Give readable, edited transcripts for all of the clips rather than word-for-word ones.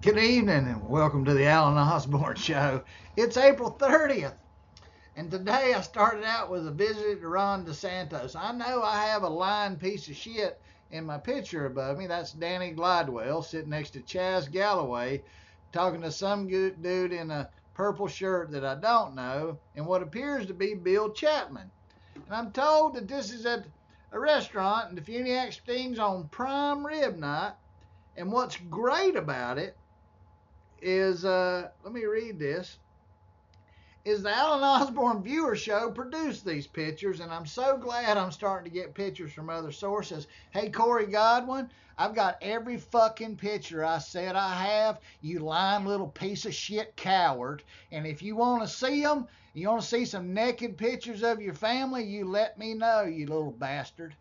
Good evening and welcome to the Alan Osborne Show. It's April 30th, and today I started out with a visit to Ron DeSantis. I know I have a lying piece of shit in my picture above me. That's Danny Liedwell sitting next to Chaz Galloway talking to some good dude in a purple shirt that I don't know and what appears to be Bill Chapman. And I'm told that this is at a restaurant and the Funiac Sting's on prime rib night. And what's great about it is let me read this, is the Alan Osborne Viewer Show produced these pictures, and I'm so glad I'm starting to get pictures from other sources. Hey, Cory Godwin, I've got every fucking picture I said I have, you lying little piece of shit coward. And if you want to see them, you want to see some naked pictures of your family, you let me know, you little bastard.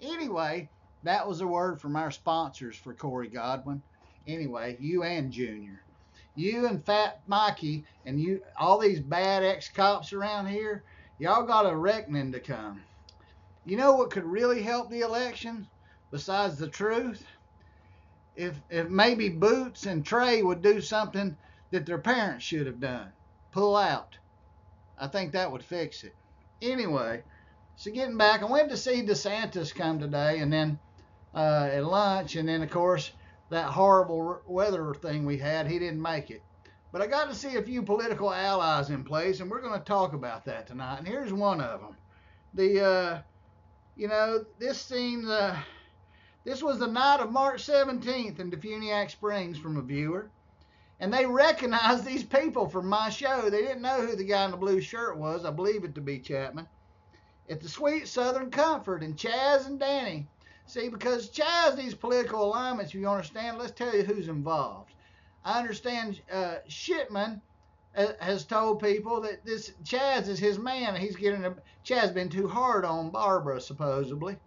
Anyway, that was a word from our sponsors for Cory Godwin. Anyway, you and Junior. You and Fat Mikey and you, all these bad ex-cops around here, y'all got a reckoning to come. You know what could really help the election besides the truth? If maybe Boots and Trey would do something that their parents should have done. Pull out. I think that would fix it. Anyway, so getting back, I went to see DeSantis come today, and then at lunch, and then of course that horrible weather thing we had, he didn't make it. But I got to see a few political allies in place, and we're going to talk about that tonight. And here's one of them. This scene, this was the night of March 17th in Defuniac Springs from a viewer. And they recognized these people from my show. They didn't know who the guy in the blue shirt was. I believe it to be Chapman. At the Sweet Southern Comfort, and Chaz and Danny. See, because Chaz needs political alignments, you understand, let's tell you who's involved. I understand Shipman has told people that this Chaz is his man. Chaz been too hard on Barbara, supposedly,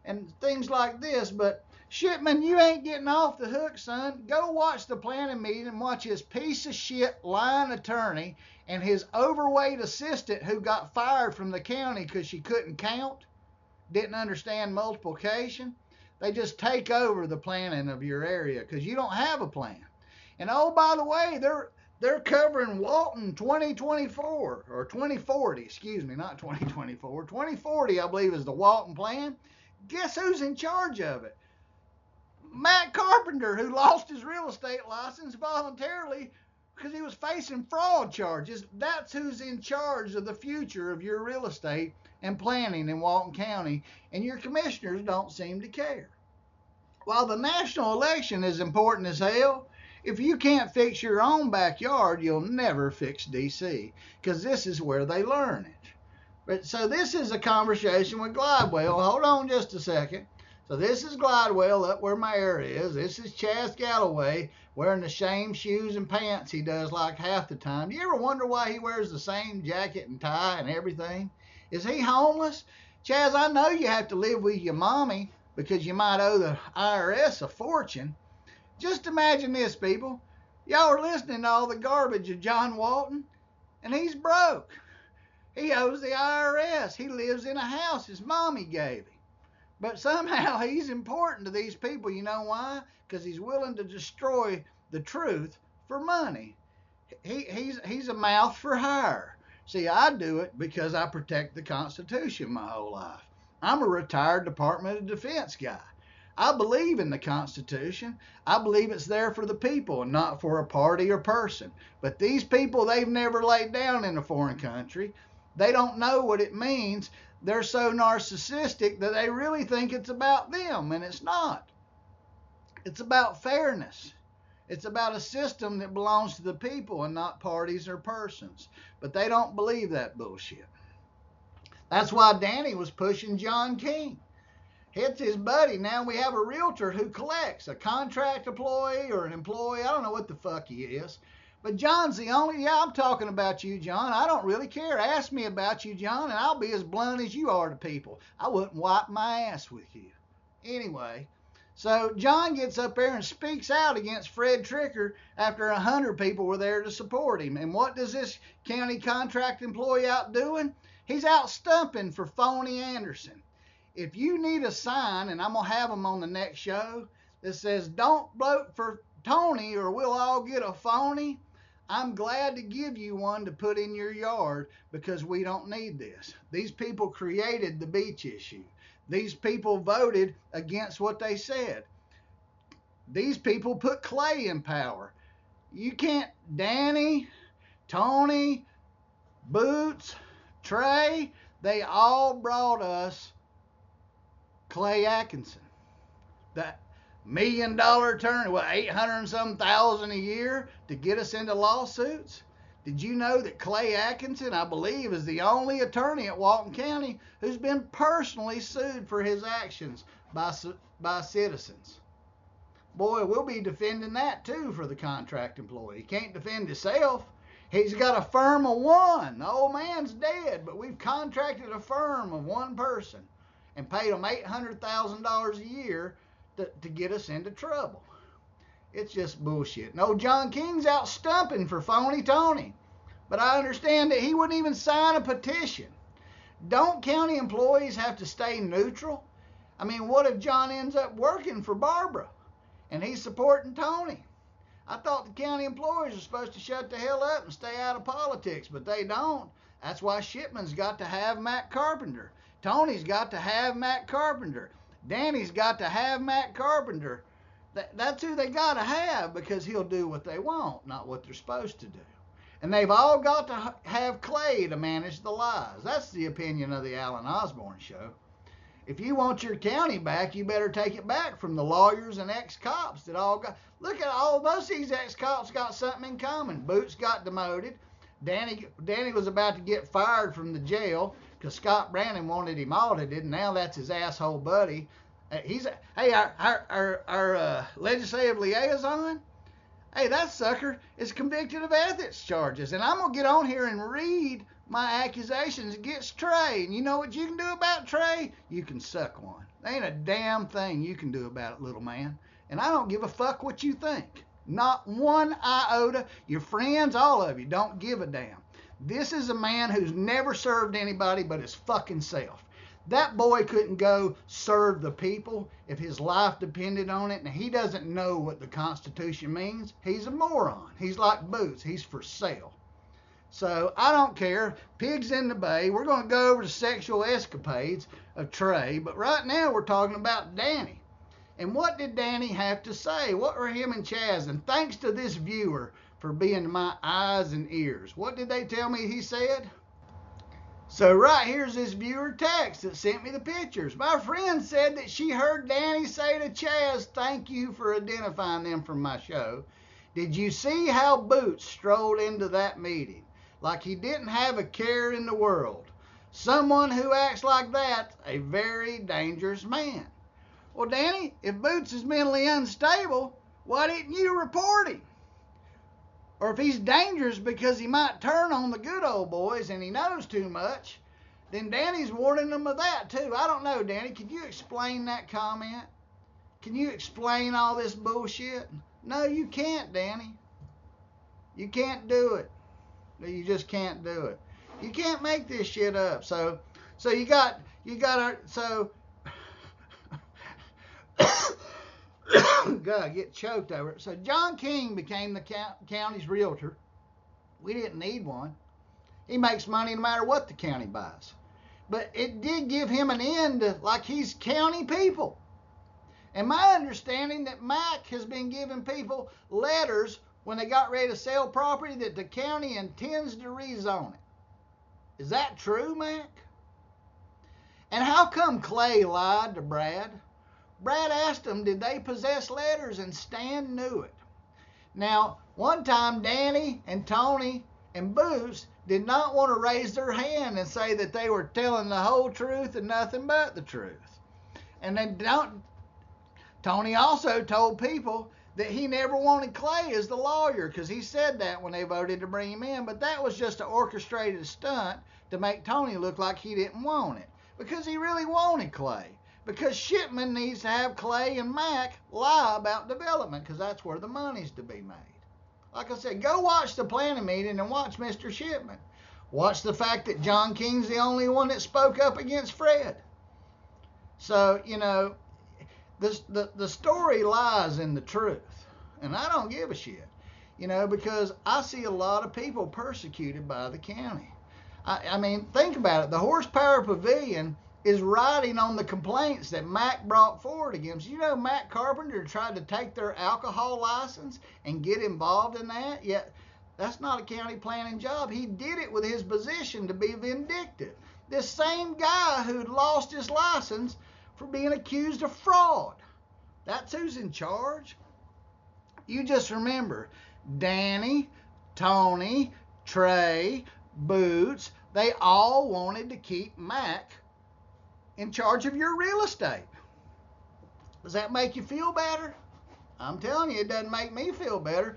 and things like this. But Shipman, you ain't getting off the hook, son. Go watch the planning meeting and watch his piece of shit lying attorney and his overweight assistant who got fired from the county because she couldn't count, didn't understand multiplication. They just take over the planning of your area because you don't have a plan. And oh, by the way, they're covering Walton 2024 or 2040, excuse me, not 2024. 2040, I believe, is the Walton plan. Guess who's in charge of it? Matt Carpenter, who lost his real estate license voluntarily because he was facing fraud charges. That's who's in charge of the future of your real estate and planning in Walton County, and your commissioners don't seem to care. While the national election is important as hell, if you can't fix your own backyard, you'll never fix DC, because this is where they learn it. But so this is a conversation with Glidewell. Hold on just a second. So this is Glidewell up where my area is. This is Chaz Galloway wearing the same shoes and pants he does like half the time. Do you ever wonder why he wears the same jacket and tie and everything? Is he homeless? Chaz, I know you have to live with your mommy because you might owe the IRS a fortune. Just imagine this, people. Y'all are listening to all the garbage of John Walton, and he's broke. He owes the IRS. He lives in a house his mommy gave him. But somehow he's important to these people. You know why? Because he's willing to destroy the truth for money. He's a mouth for hire. See, I do it because I protect the Constitution my whole life. I'm a retired Department of Defense guy. I believe in the Constitution. I believe it's there for the people and not for a party or person. But these people, they've never laid down in a foreign country. They don't know what it means. They're so narcissistic that they really think it's about them, and it's not. It's about fairness. It's about a system that belongs to the people and not parties or persons. But they don't believe that bullshit. That's why Danny was pushing John King. It's his buddy. Now we have a realtor who collects, a contract employee or an employee. I don't know what the fuck he is. But John's the only, yeah, I'm talking about you, John. I don't really care. Ask me about you, John, and I'll be as blunt as you are to people. I wouldn't wipe my ass with you. Anyway, so John gets up there and speaks out against Fred Tricker after 100 people were there to support him. And what does this county contract employee out doing? He's out stumping for Phony Anderson. If you need a sign, and I'm going to have them on the next show, that says, don't vote for Tony, or we'll all get a phony. I'm glad to give you one to put in your yard because we don't need this. These people created the beach issue. These people voted against what they said. These people put Clay in power. You can't, Danny, Tony, Boots, Trey, they all brought us Clay Atkinson. That $1 million attorney, what, 800 and some thousand a year to get us into lawsuits? Did you know that Clay Atkinson, I believe, is the only attorney at Walton County who's been personally sued for his actions by citizens? Boy, we'll be defending that too for the contract employee. He can't defend himself. He's got a firm of one. The old man's dead, but we've contracted a firm of one person and paid them $800,000 a year to get us into trouble. It's just bullshit. No, John King's out stumping for Phony Tony. But I understand that he wouldn't even sign a petition. Don't county employees have to stay neutral? I mean, what if John ends up working for Barbara and he's supporting Tony? I thought the county employees are supposed to shut the hell up and stay out of politics, but they don't. That's why Shipman's got to have Matt Carpenter. Tony's got to have Matt Carpenter. Danny's got to have Matt Carpenter. That's who they got to have because he'll do what they want, not what they're supposed to do. And they've all got to have Clay to manage the lies. That's the opinion of the Alan Osborne show. If you want your county back, you better take it back from the lawyers and ex-cops that all got... Look at all most of these ex-cops got something in common. Boots got demoted. Danny was about to get fired from the jail because Scott Brannon wanted him audited, and now that's his asshole buddy. Our legislative liaison, hey, that sucker is convicted of ethics charges, and I'm gonna get on here and read my accusations against Trey. And you know what you can do about Trey? You can suck one. There ain't a damn thing you can do about it, little man. And I don't give a fuck what you think. Not one iota. Your friends, all of you, don't give a damn. This is a man who's never served anybody but his fucking self. That boy couldn't go serve the people if his life depended on it, and he doesn't know what the Constitution means. He's a moron. He's like Boots. He's for sale. So I don't care. Pigs in the bay. We're going to go over the sexual escapades of Trey, but right now we're talking about Danny. And what did Danny have to say? What were him and Chaz? And thanks to this viewer for being my eyes and ears. What did they tell me he said? So right here's this viewer text that sent me the pictures. My friend said that she heard Danny say to Chaz, "Thank you for identifying them from my show. Did you see how Boots strolled into that meeting? Like he didn't have a care in the world. Someone who acts like that's a very dangerous man." Well, Danny, if Boots is mentally unstable, why didn't you report him? Or if he's dangerous because he might turn on the good old boys and he knows too much, then Danny's warning them of that too. I don't know, Danny. Can you explain that comment? Can you explain all this bullshit? No, you can't, Danny. You can't do it. You just can't do it. You can't make this shit up. So you got God, get choked over it. So John King became the county's realtor. We didn't need one. He makes money no matter what the county buys. But it did give him an end to, like, he's county people. And my understanding that Mac has been giving people letters when they got ready to sell property that the county intends to rezone it. Is that true, Mac? And how come Clay lied to Brad? Brad asked him, did they possess letters, and Stan knew it. Now, one time Danny and Tony and Boots did not want to raise their hand and say that they were telling the whole truth and nothing but the truth. And then Tony also told people that he never wanted Clay as the lawyer because he said that when they voted to bring him in, but that was just an orchestrated stunt to make Tony look like he didn't want it because he really wanted Clay. Because Shipman needs to have Clay and Mac lie about development because that's where the money's to be made. Like I said, go watch the planning meeting and watch Mr. Shipman. Watch the fact that John King's the only one that spoke up against Fred. So, you know, the story lies in the truth. And I don't give a shit, you know, because I see a lot of people persecuted by the county. I mean, think about it. The Horsepower Pavilion is riding on the complaints that Mac brought forward against. You know, Mac Carpenter tried to take their alcohol license and get involved in that, yet that's not a county planning job. He did it with his position to be vindictive. This same guy who'd lost his license for being accused of fraud. That's who's in charge. You just remember, Danny, Tony, Trey, Boots, they all wanted to keep Mac in charge of your real estate. Does that make you feel better? I'm telling you, it doesn't make me feel better.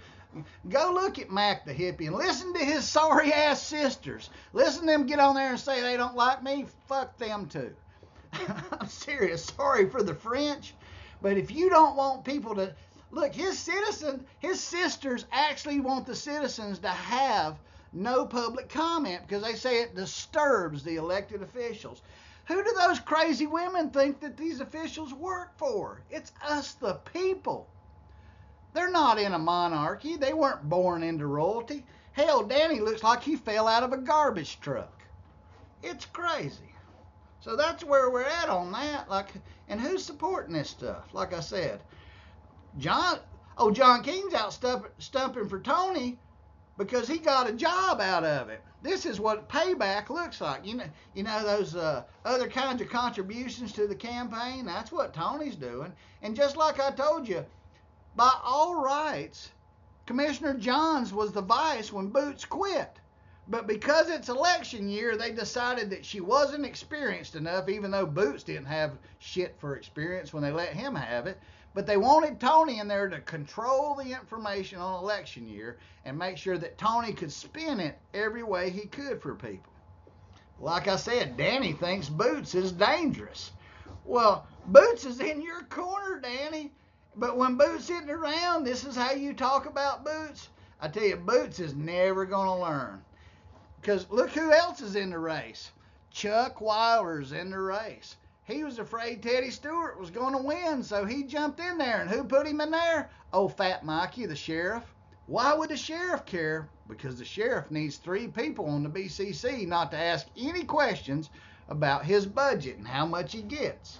Go look at Mac the hippie and listen to his sorry ass sisters. Listen to them get on there and say they don't like me. Fuck them too. I'm serious. Sorry for the French. But if you don't want people to look, his sisters actually want the citizens to have no public comment because they say it disturbs the elected officials. Who do those crazy women think that these officials work for? It's us, the people. They're not in a monarchy. They weren't born into royalty. Hell, Danny looks like he fell out of a garbage truck. It's crazy. So that's where we're at on that. And who's supporting this stuff? Like I said, John King's out stumping for Tony because he got a job out of it. This is what payback looks like. You know those other kinds of contributions to the campaign? That's what Tony's doing. And just like I told you, by all rights, Commissioner Johns was the vice when Boots quit. But because it's election year, they decided that she wasn't experienced enough, even though Boots didn't have shit for experience when they let him have it. But they wanted Tony in there to control the information on election year and make sure that Tony could spin it every way he could for people. Like I said, Danny thinks Boots is dangerous. Well, Boots is in your corner, Danny. But when Boots isn't around, this is how you talk about Boots. I tell you, Boots is never going to learn. Because look who else is in the race. Chuck Wilder's in the race. He was afraid Teddy Stewart was going to win, so he jumped in there. And who put him in there? Oh, Fat Mikey, the sheriff. Why would the sheriff care? Because the sheriff needs 3 people on the BCC not to ask any questions about his budget and how much he gets.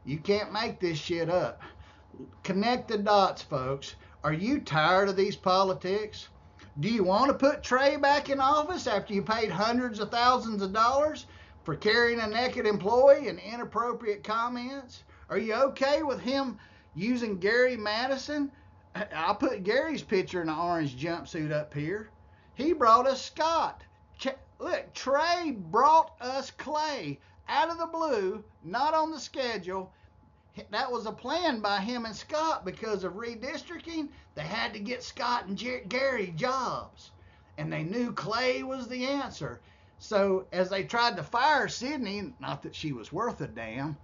You can't make this shit up. Connect the dots, folks. Are you tired of these politics? Do you want to put Trey back in office after you paid hundreds of thousands of dollars for carrying a naked employee and inappropriate comments? Are you okay with him using Gary Madison? I put Gary's picture in an orange jumpsuit up here. He brought us Scott. Look, Trey brought us Clay out of the blue, not on the schedule. That was a plan by him and Scott because of redistricting. They had to get Scott and Gary jobs. And they knew Clay was the answer. So as they tried to fire Sydney, not that she was worth a damn,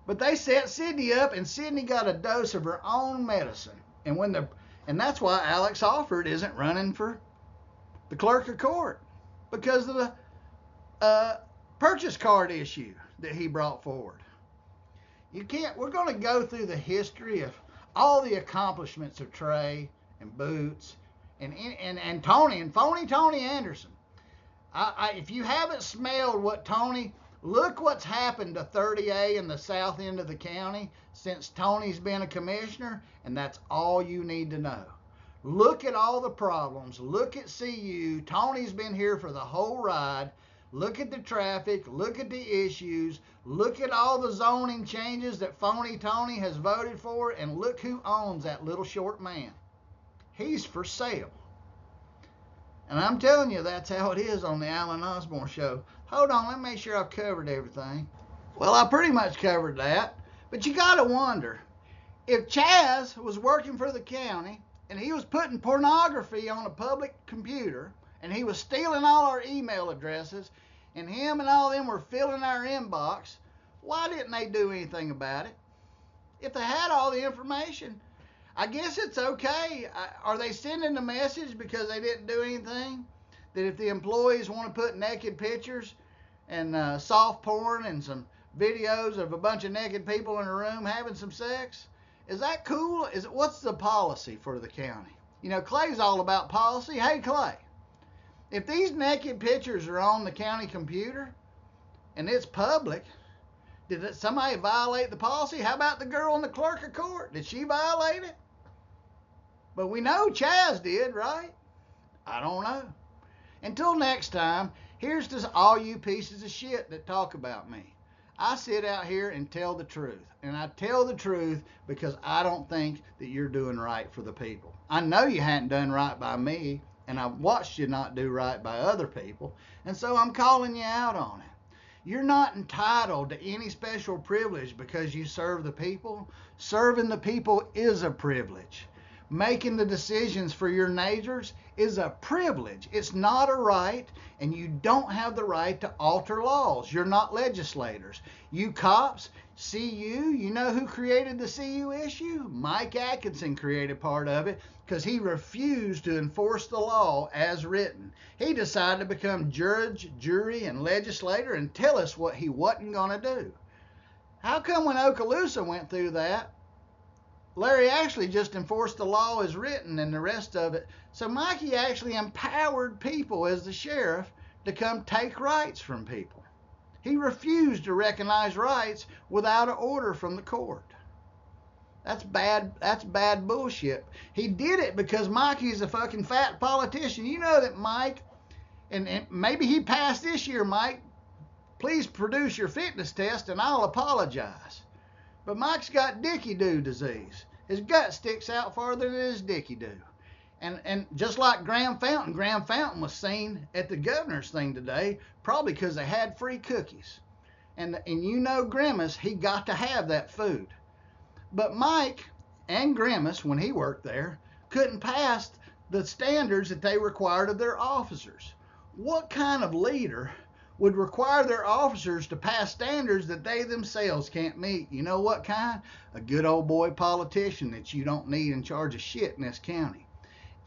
but they set Sydney up and Sydney got a dose of her own medicine. And that's why Alex Alford isn't running for the clerk of court because of the purchase card issue that he brought forward. We're going to go through the history of all the accomplishments of Trey and Boots and Tony and Phony Tony Anderson. If you haven't smelled what look what's happened to 30A in the south end of the county since Tony's been a commissioner, and that's all you need to know. Look at all the problems. Look at CU. Tony's been here for the whole ride. Look at the traffic. Look at the issues. Look at all the zoning changes that Phony Tony has voted for, and look who owns that little short man. He's for sale. And I'm telling you, that's how it is on the Alan Osborne Show. Hold on, let me make sure I've covered everything. Well, I pretty much covered that. But you got to wonder, if Chaz was working for the county, and he was putting pornography on a public computer, and he was stealing all our email addresses, and him and all of them were filling our inbox, why didn't they do anything about it? If they had all the information, I guess it's okay. Are they sending a message because they didn't do anything? That if the employees want to put naked pictures and soft porn and some videos of a bunch of naked people in a room having some sex, Is that cool? What's the policy for the county? You know, Clay's all about policy. Hey, Clay, if these naked pictures are on the county computer and it's public, did somebody violate the policy? How about the girl in the clerk of court? Did she violate it? But we know Chaz did, right? I don't know. Until next time, here's to all you pieces of shit that talk about me. I sit out here and tell the truth. And I tell the truth because I don't think that you're doing right for the people. I know you hadn't done right by me, and I've watched you not do right by other people. And so I'm calling you out on it. You're not entitled to any special privilege because you serve the people. Serving the people is a privilege. Making the decisions for your neighbors is a privilege. It's not a right, and you don't have the right to alter laws. You're not legislators. You cops, CU, you know who created the CU issue? Mike Atkinson created part of it because he refused to enforce the law as written. He decided to become judge, jury, and legislator and tell us what he wasn't going to do. How come when Okaloosa went through that, Larry actually just enforced the law as written and the rest of it? So Mikey actually empowered people as the sheriff to come take rights from people. He refused to recognize rights without an order from the court. That's bad bullshit. He did it because Mikey's a fucking fat politician. You know that Mike, and maybe he passed this year, Mike. Please produce your fitness test and I'll apologize. But Mike's got dicky-do disease. His gut sticks out farther than his dicky-do. And just like Graham Fountain was seen at the governor's thing today, probably because they had free cookies. And you know Grimace, he got to have that food. But Mike and Grimace, when he worked there, couldn't pass the standards that they required of their officers. What kind of leader would require their officers to pass standards that they themselves can't meet? You know what kind? A good old boy politician that you don't need in charge of shit in this county.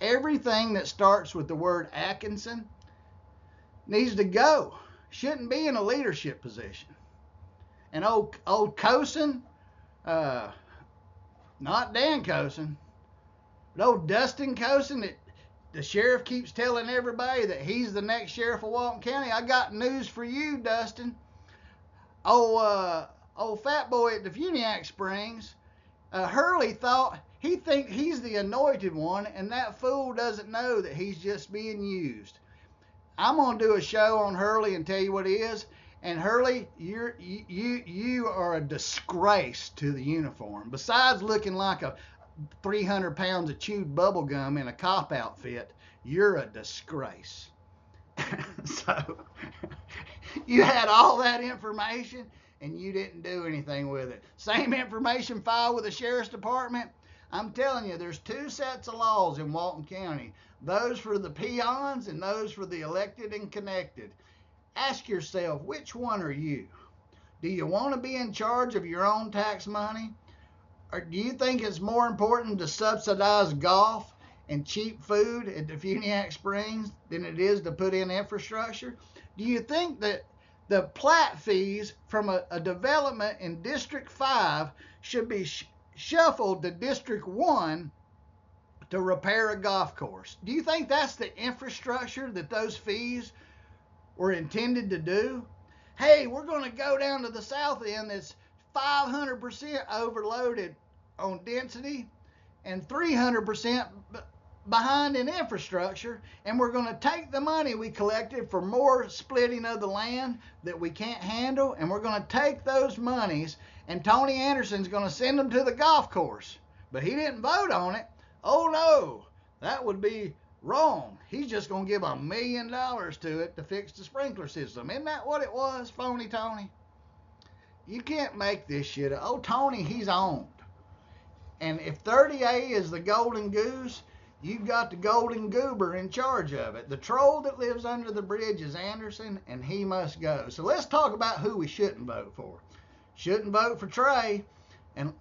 Everything that starts with the word Atkinson needs to go. Shouldn't be in a leadership position. And old Cosin, not Dan Cosin, but old Dustin Cosin, that the sheriff keeps telling everybody that he's the next sheriff of Walton County. I got news for you, Dustin. Old fat boy at the Funiac Springs, Hurley thought he thinks he's the anointed one, and that fool doesn't know that he's just being used. I'm gonna do a show on Hurley and tell you what he is. And Hurley, you are a disgrace to the uniform. Besides looking like a 300 pounds of chewed bubble gum in a cop outfit, you're a disgrace. So you had all that information and you didn't do anything with it. Same information filed with the sheriff's department. I'm telling you, there's two sets of laws in Walton County. Those for the peons and those for the elected and connected. Ask yourself, which one are you? Do you want to be in charge of your own tax money? Or do you think it's more important to subsidize golf and cheap food at the Funiac Springs than it is to put in infrastructure? Do you think that the plat fees from a development in District 5 should be shuffled to District 1 to repair a golf course? Do you think that's the infrastructure that those fees were intended to do? Hey, we're going to go down to the south end that's 500% overloaded on density and 300% behind in infrastructure, and we're going to take the money we collected for more splitting of the land that we can't handle, and we're going to take those monies, and Tony Anderson's going to send them to the golf course. But he didn't vote on it. Oh no, that would be wrong. He's just going to give $1 million to it to fix the sprinkler system. Isn't that what it was, Phony Tony? You can't make this shit up. Oh, Tony, he's owned. And if 30A is the golden goose, you've got the golden goober in charge of it. The troll that lives under the bridge is Anderson, and he must go. So let's talk about who we shouldn't vote for. Shouldn't vote for Trey,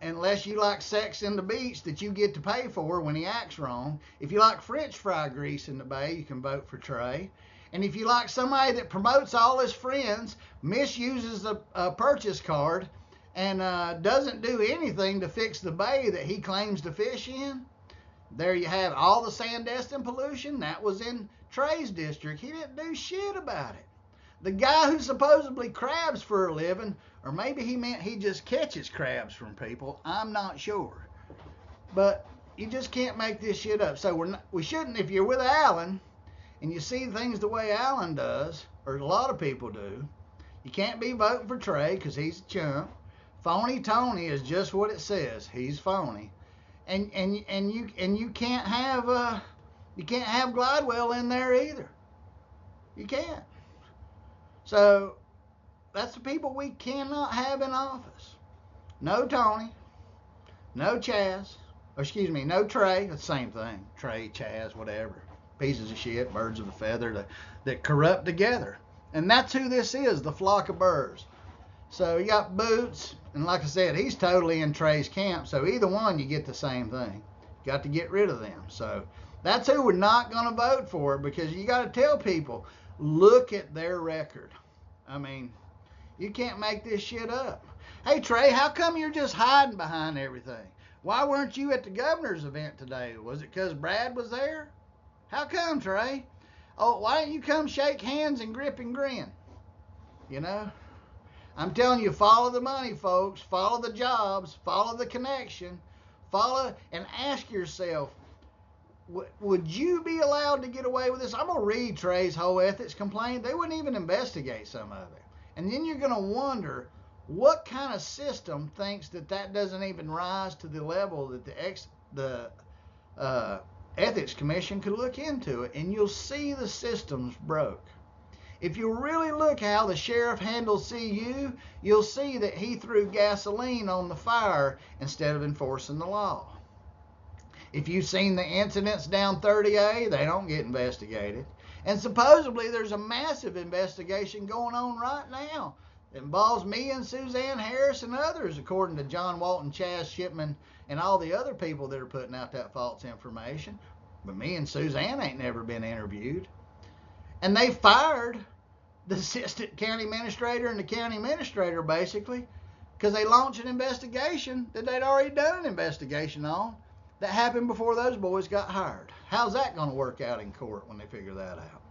unless you like sex in the beach that you get to pay for when he acts wrong. If you like French fry grease in the bay, you can vote for Trey. And if you like somebody that promotes all his friends, misuses a purchase card, and doesn't do anything to fix the bay that he claims to fish in. There you have all the Sandestin pollution. That was in Trey's district. He didn't do shit about it. The guy who supposedly crabs for a living, or maybe he meant he just catches crabs from people, I'm not sure. But you just can't make this shit up. So we shouldn't, if you're with Alan and you see things the way Alan does, or a lot of people do, you can't be voting for Trey because he's a chump. Phony Tony is just what it says. He's phony. And you can't have Liedwell in there either. You can't. So that's the people we cannot have in office. No Tony, no Chaz, no Trey. It's the same thing. Trey, Chaz, whatever. Pieces of shit, birds of a feather that corrupt together. And that's who this is, the flock of birds. So you got Boots, and like I said, he's totally in Trey's camp. So either one, you get the same thing. Got to get rid of them. So that's who we're not going to vote for, because you got to tell people, look at their record. I mean, you can't make this shit up. Hey, Trey, how come you're just hiding behind everything? Why weren't you at the governor's event today? Was it because Brad was there? How come, Trey? Oh, why don't you come shake hands and grip and grin? You know? I'm telling you, follow the money, folks. Follow the jobs. Follow the connection. Follow and ask yourself, would you be allowed to get away with this? I'm going to read Trey's whole ethics complaint. They wouldn't even investigate some of it. And then you're going to wonder what kind of system thinks that doesn't even rise to the level that the Ethics Commission could look into it. And you'll see the system's broke. If you really look how the sheriff handled CU, you'll see that he threw gasoline on the fire instead of enforcing the law. If you've seen the incidents down 30A, they don't get investigated. And supposedly there's a massive investigation going on right now that involves me and Suzanne Harris and others, according to John Walton, Chaz Shipman, and all the other people that are putting out that false information. But me and Suzanne ain't never been interviewed. And they fired the assistant county administrator and the county administrator, basically, because they launched an investigation that they'd already done an investigation on that happened before those boys got hired. How's that going to work out in court when they figure that out?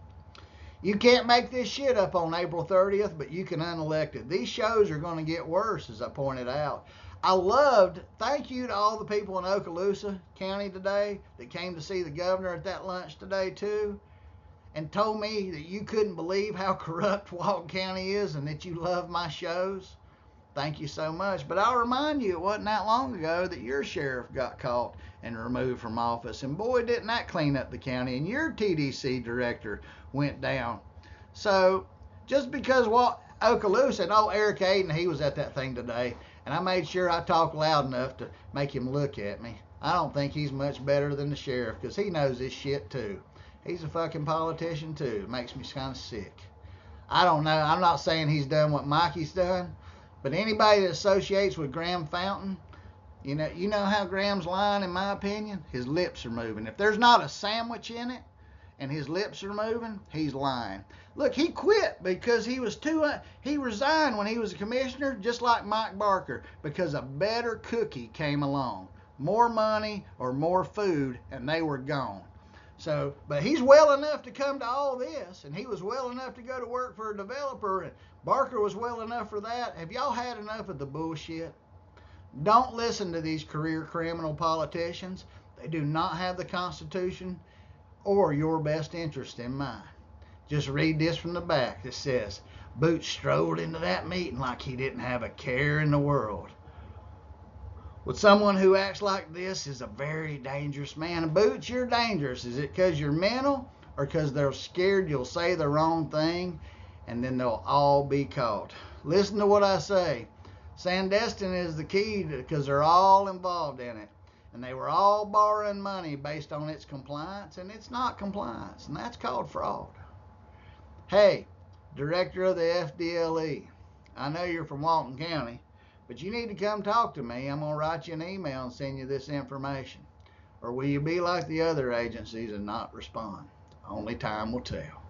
You can't make this shit up on April 30th, but you can unelect it. These shows are going to get worse, as I pointed out. Thank you to all the people in Okaloosa County today that came to see the governor at that lunch today, too, and told me that you couldn't believe how corrupt Walton County is and that you love my shows. Thank you so much. But I'll remind you, it wasn't that long ago that your sheriff got caught and removed from office. And boy, didn't that clean up the county. And your TDC director went down. So just because Okaloosa, and Eric Aiden, he was at that thing today, and I made sure I talked loud enough to make him look at me. I don't think he's much better than the sheriff, because he knows this shit too. He's a fucking politician too. It makes me kind of sick. I don't know. I'm not saying he's done what Mikey's done, but anybody that associates with Graham Fountain, you know how Graham's lying, in my opinion? His lips are moving. If there's not a sandwich in it and his lips are moving, he's lying. Look, he quit because he resigned when he was a commissioner, just like Mike Barker, because a better cookie came along. More money or more food, and they were gone. So, but he's well enough to come to all this, and he was well enough to go to work for a developer, and Barker was well enough for that. Have y'all had enough of the bullshit? Don't listen to these career criminal politicians. They do not have the Constitution or your best interest in mind. Just read this from the back. It says, Boots strolled into that meeting like he didn't have a care in the world. Well, someone who acts like this is a very dangerous man. And Boots, you're dangerous. Is it because you're mental, or because they're scared you'll say the wrong thing and then they'll all be caught? Listen to what I say. Sandestin is the key because they're all involved in it. And they were all borrowing money based on its compliance, and it's not compliance, and that's called fraud. Hey, director of the FDLE, I know you're from Walton County, but you need to come talk to me. I'm going to write you an email and send you this information. Or will you be like the other agencies and not respond? Only time will tell.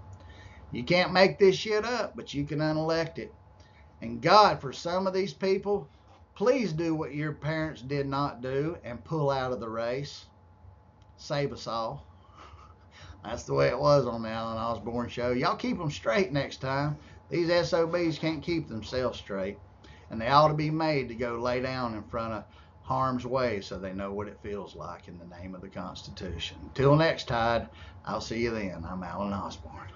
You can't make this shit up, but you can unelect it. And God, for some of these people, Please do what your parents did not do and pull out of the race. Save us all. That's the way it was on the Alan Osborne show. Y'all keep them straight next time. These SOBs can't keep themselves straight. And they ought to be made to go lay down in front of harm's way so they know what it feels like in the name of the Constitution. Until next time, I'll see you then. I'm Alan Osborne.